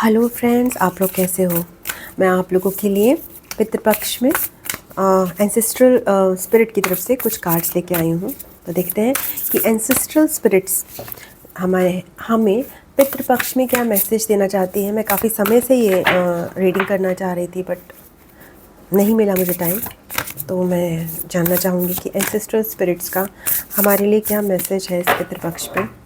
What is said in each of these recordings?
Hello friends, आप लोग कैसे हो। मैं आप लोगों के लिए पितृपक्ष में एंसेस्ट्रल स्पिरिट की तरफ से कुछ कार्ड्स लेके आई हूँ। तो देखते हैं कि एंसेस्ट्रल स्पिरिट्स हमें पितृपक्ष में क्या मैसेज देना चाहती हैं। मैं काफ़ी समय से ये रीडिंग करना चाह रही थी बट नहीं मिला मुझे टाइम, तो मैं जानना चाहूँगी कि एंसेस्ट्रल स्पिरिट्स का हमारे लिए क्या मैसेज है इस पितृपक्ष पे।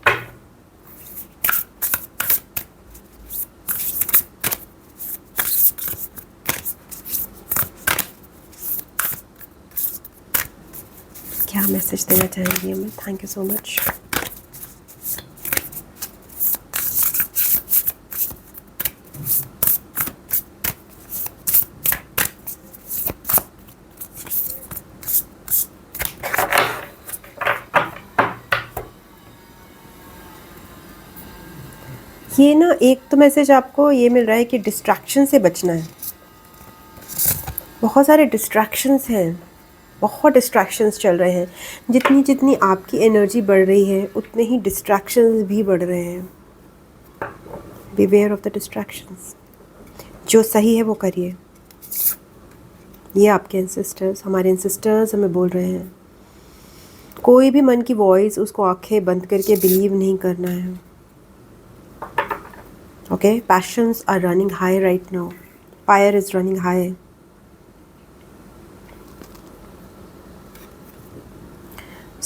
क्या मैसेज देना चाहेंगी हमें। Thank you so much. ये ना, एक तो मैसेज आपको ये मिल रहा है कि डिस्ट्रैक्शन से बचना है। बहुत सारे डिस्ट्रैक्शंस हैं, बहुत डिस्ट्रैक्शंस चल रहे हैं। जितनी जितनी आपकी एनर्जी बढ़ रही है उतने ही डिस्ट्रैक्शंस भी बढ़ रहे हैं। Beware of the distractions. जो सही है वो करिए। ये आपके एंसेस्टर्स, हमारे एंसेस्टर्स हमें बोल रहे हैं। कोई भी मन की वॉइस, उसको आंखें बंद करके बिलीव नहीं करना है। Okay, passions are running high right now. Fire is running high.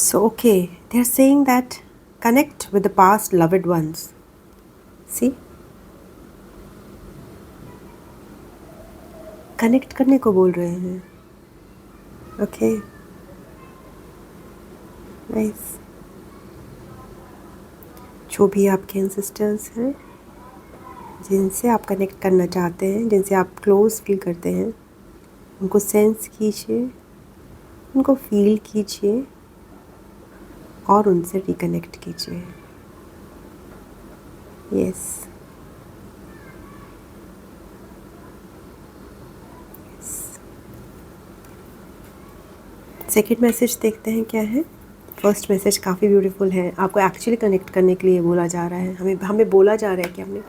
So, okay, they're saying that connect with the past loved ones. See? Connect करने को बोल रहे हैं। Okay, nice. जो भी आपके एंसेस्टर्स हैं, जिनसे आप कनेक्ट करना चाहते हैं, जिनसे आप क्लोज फील करते हैं, उनको सेंस कीजिए, उनको फील कीजिए और उनसे रिकनेक्ट कीजिए। यस, सेकेंड मैसेज देखते हैं क्या है। फर्स्ट मैसेज काफ़ी ब्यूटीफुल है। आपको एक्चुअली कनेक्ट करने के लिए बोला जा रहा है। हमें बोला जा रहा है कि हमने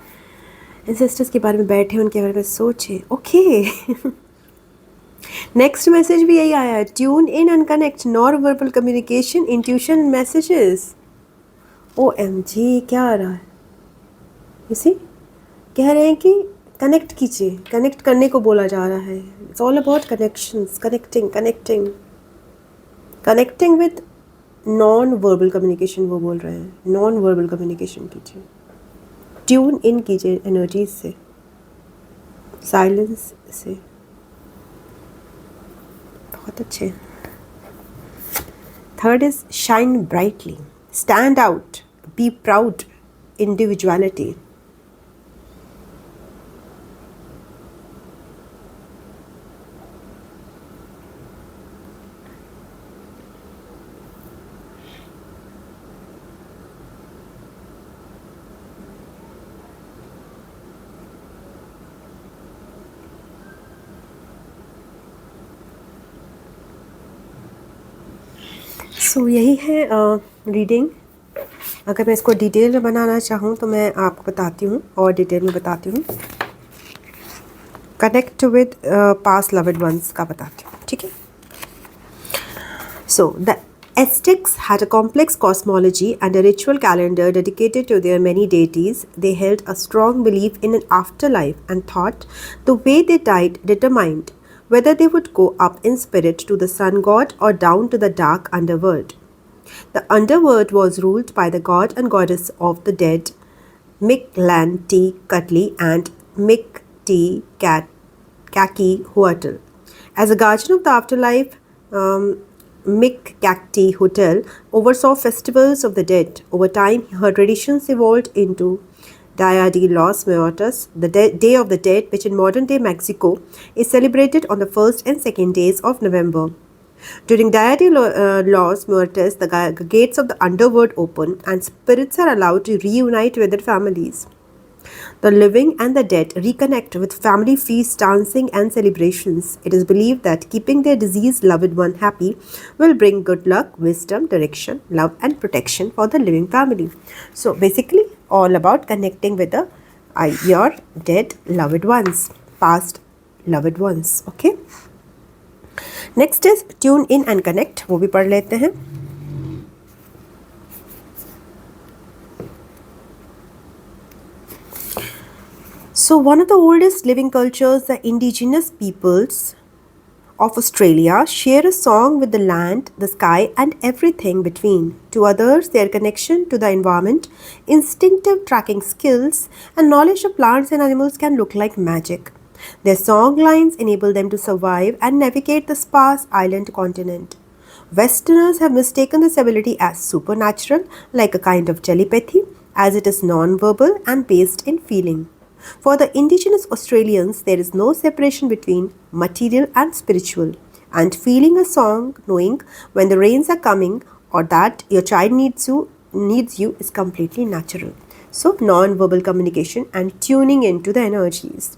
एंसेस्टर्स के बारे में बैठे, उनके बारे में सोचे। ओके, नेक्स्ट मैसेज भी यही आया है। Tune in and connect, non verbal communication, intuition messages. OMG, क्या आ रहा है। इसी कह रहे हैं कि कनेक्ट कीजिए, कनेक्ट करने को बोला जा रहा है। It's all about connections, connecting with non verbal communication. वो बोल रहे हैं नॉन वर्बल कम्युनिकेशन कीजिए, ट्यून इन कीजिए एनर्जीज से, साइलेंस से। बहुत अच्छे। Third is shine brightly, stand out, be proud, individuality. So यही है रीडिंग। अगर मैं इसको डिटेल में बनाना चाहूँ तो मैं आपको बताती हूँ और डिटेल में बताती हूँ। Connect with past loved ones का बताती हूँ, ठीक है। So the Aztecs had a complex cosmology and a ritual calendar dedicated to their many deities. They held a strong belief in an afterlife and thought the way they died determined whether they would go up in spirit to the sun god or down to the dark underworld. The underworld was ruled by the god and goddess of the dead, Mictlantecuhtli and Mictlantecuhtli. As a guardian of the afterlife, Mictlantecuhtli oversaw festivals of the dead. Over time, her traditions evolved into Dia de los Muertos, the Day of the Dead, which in modern-day Mexico is celebrated on the 1st and 2nd days of November. During Dia de los Muertos, the gates of the underworld open and spirits are allowed to reunite with their families. The living and the dead reconnect with family feasts, dancing, and celebrations. It is believed that keeping their deceased loved one happy will bring good luck, wisdom, direction, love, and protection for the living family. So basically, all about connecting with the your dead loved ones, past loved ones. Okay. Next is tune in and connect, वो भी पढ़ लेते हैं. So one of the oldest living cultures, the indigenous peoples of Australia, share a song with the land, the sky and everything between. To others, their connection to the environment, instinctive tracking skills and knowledge of plants and animals can look like magic. Their song lines enable them to survive and navigate the sparse island continent. Westerners have mistaken this ability as supernatural, like a kind of telepathy, as it is non-verbal and based in feeling. For the indigenous Australians, there is no separation between material and spiritual, and feeling a song, knowing when the rains are coming or that your child needs you is completely natural. So, non-verbal communication and tuning into the energies,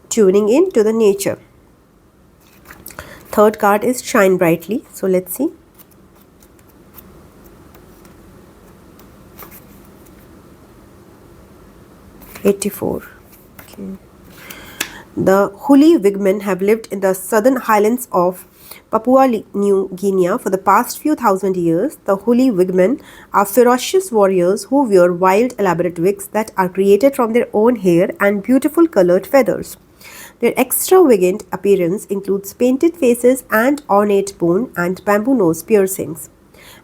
tuning into the nature. Third card is Shine Brightly. So, let's see. '84. The Huli Wigmen have lived in the southern highlands of Papua New Guinea for the past few thousand years. The Huli Wigmen are ferocious warriors who wear wild, elaborate wigs that are created from their own hair and beautiful colored feathers. Their extravagant appearance includes painted faces and ornate bone and bamboo nose piercings.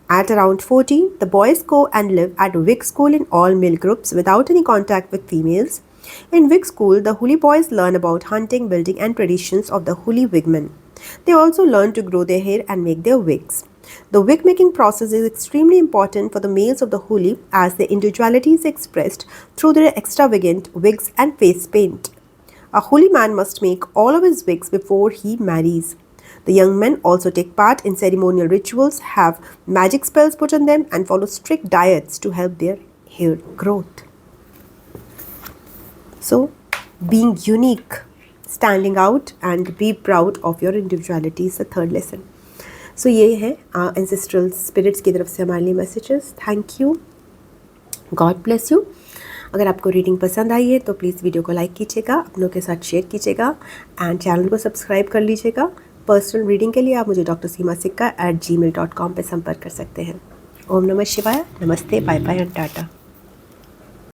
At around 14, the boys go and live at wig school in all male groups without any contact with females. In wig school, the Huli boys learn about hunting, building and traditions of the Huli Wigmen. They also learn to grow their hair and make their wigs. The wig making process is extremely important for the males of the Huli as their individuality is expressed through their extravagant wigs and face paint. A Huli man must make all of his wigs before he marries. The young men also take part in ceremonial rituals, have magic spells put on them and follow strict diets to help their hair growth. So, being unique, standing out and be proud of your individuality is the third lesson. So, ये है ancestral spirits की तरफ से हमारे लिए messages. Thank you. God bless you. अगर आपको reading पसंद आई है तो प्लीज़ वीडियो को लाइक कीजिएगा, अपनों के साथ शेयर कीजिएगा एंड चैनल को सब्सक्राइब कर लीजिएगा. पर्सनल रीडिंग के लिए आप मुझे drseemasikka@gmail.com पर संपर्क कर सकते हैं. ओम नमः शिवाय. नमस्ते. Bye bye and Tata.